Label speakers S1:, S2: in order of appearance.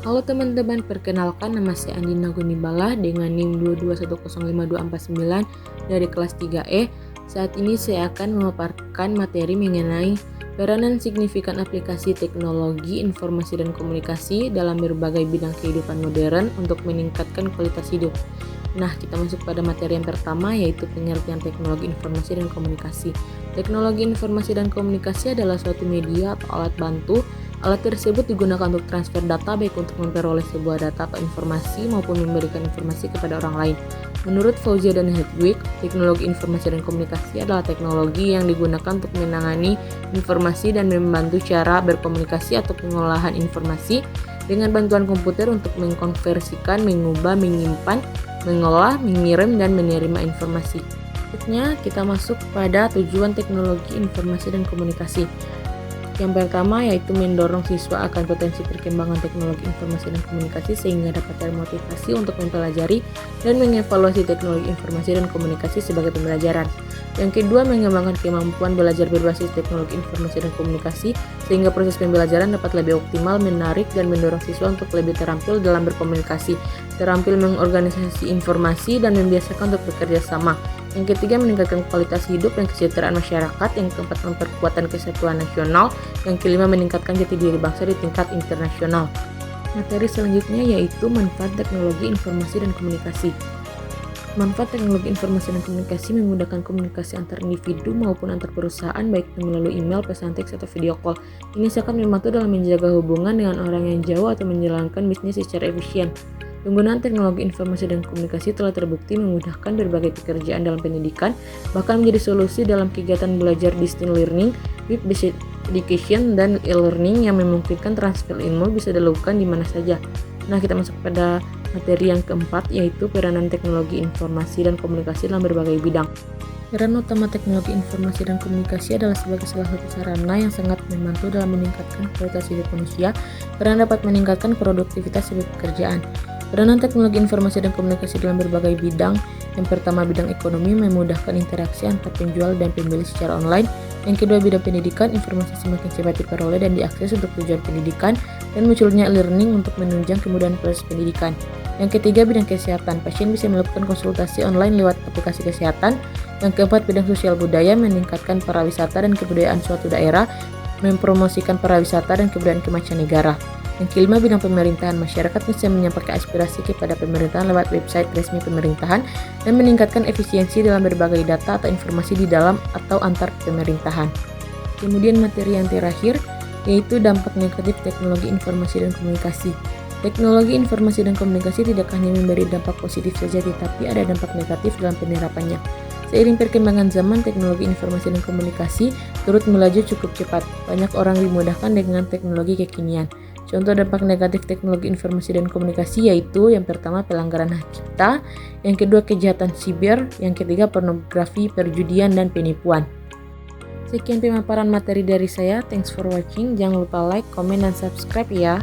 S1: Halo teman-teman, perkenalkan nama saya Andina Gunibala dengan NIM 221052499 dari kelas 3E. Saat ini saya akan memaparkan materi mengenai peranan signifikan aplikasi teknologi, informasi dan komunikasi dalam berbagai bidang kehidupan modern untuk meningkatkan kualitas hidup. Nah, kita masuk pada materi yang pertama, yaitu pengertian teknologi informasi dan komunikasi. Teknologi informasi dan komunikasi adalah suatu media atau alat bantu. Alat tersebut digunakan untuk transfer data, baik untuk memperoleh sebuah data atau informasi maupun memberikan informasi kepada orang lain. Menurut Fauzia dan Hedwig, teknologi informasi dan komunikasi adalah teknologi yang digunakan untuk menangani informasi dan membantu cara berkomunikasi atau pengolahan informasi dengan bantuan komputer untuk mengkonversikan, mengubah, menyimpan, mengolah, mengirim, dan menerima informasi. Selanjutnya, kita masuk pada tujuan teknologi informasi dan komunikasi. Yang pertama yaitu mendorong siswa akan potensi perkembangan teknologi informasi dan komunikasi sehingga dapat termotivasi untuk mempelajari dan mengevaluasi teknologi informasi dan komunikasi sebagai pembelajaran. Yang kedua, mengembangkan kemampuan belajar berbasis teknologi informasi dan komunikasi sehingga proses pembelajaran dapat lebih optimal, menarik, dan mendorong siswa untuk lebih terampil dalam berkomunikasi, terampil mengorganisasi informasi, dan membiasakan untuk bekerja sama. Yang ketiga, meningkatkan kualitas hidup dan kesejahteraan masyarakat. Yang keempat, memperkuat kesatuan nasional. Yang kelima, meningkatkan jati diri bangsa di tingkat internasional. Materi selanjutnya yaitu manfaat teknologi informasi dan komunikasi. Manfaat teknologi informasi dan komunikasi memudahkan komunikasi antar individu maupun antar perusahaan, baik melalui email, pesan teks, atau video call. Ini sangat membantu dalam menjaga hubungan dengan orang yang jauh atau menjalankan bisnis secara efisien. Penggunaan teknologi informasi dan komunikasi telah terbukti memudahkan berbagai pekerjaan dalam pendidikan, bahkan menjadi solusi dalam kegiatan belajar distance learning, web-based education, dan e-learning yang memungkinkan transfer ilmu bisa dilakukan di mana saja. Nah, kita masuk pada materi yang keempat, yaitu peranan teknologi informasi dan komunikasi dalam berbagai bidang. Peran utama teknologi informasi dan komunikasi adalah sebagai salah satu sarana yang sangat membantu dalam meningkatkan kualitas hidup manusia karena dapat meningkatkan produktivitas sebuah pekerjaan. Peranan teknologi informasi dan komunikasi dalam berbagai bidang. Yang pertama, bidang ekonomi, memudahkan interaksi antar penjual dan pembeli secara online. Yang kedua, bidang pendidikan, informasi semakin cepat diperoleh dan diakses untuk tujuan pendidikan, dan munculnya e-learning untuk menunjang kemudahan proses pendidikan. Yang ketiga, bidang kesehatan, pasien bisa melakukan konsultasi online lewat aplikasi kesehatan. Yang keempat, bidang sosial budaya, meningkatkan pariwisata dan kebudayaan suatu daerah, mempromosikan pariwisata dan kebudayaan kemancanegara. Yang kelima, bidang pemerintahan, masyarakat bisa menyampaikan aspirasi kepada pemerintahan lewat website resmi pemerintahan dan meningkatkan efisiensi dalam berbagai data atau informasi di dalam atau antar pemerintahan. Kemudian materi yang terakhir yaitu dampak negatif teknologi informasi dan komunikasi. Teknologi informasi dan komunikasi tidak hanya memberi dampak positif saja, tetapi ada dampak negatif dalam penerapannya. Seiring perkembangan zaman, teknologi informasi dan komunikasi turut melaju cukup cepat. Banyak orang dimudahkan dengan teknologi kekinian. Contoh dampak negatif teknologi informasi dan komunikasi yaitu yang pertama, pelanggaran hak cipta, yang kedua, kejahatan siber, yang ketiga, pornografi, perjudian, dan penipuan. Sekian pemaparan materi dari saya. Thanks for watching. Jangan lupa like, comment, dan subscribe ya.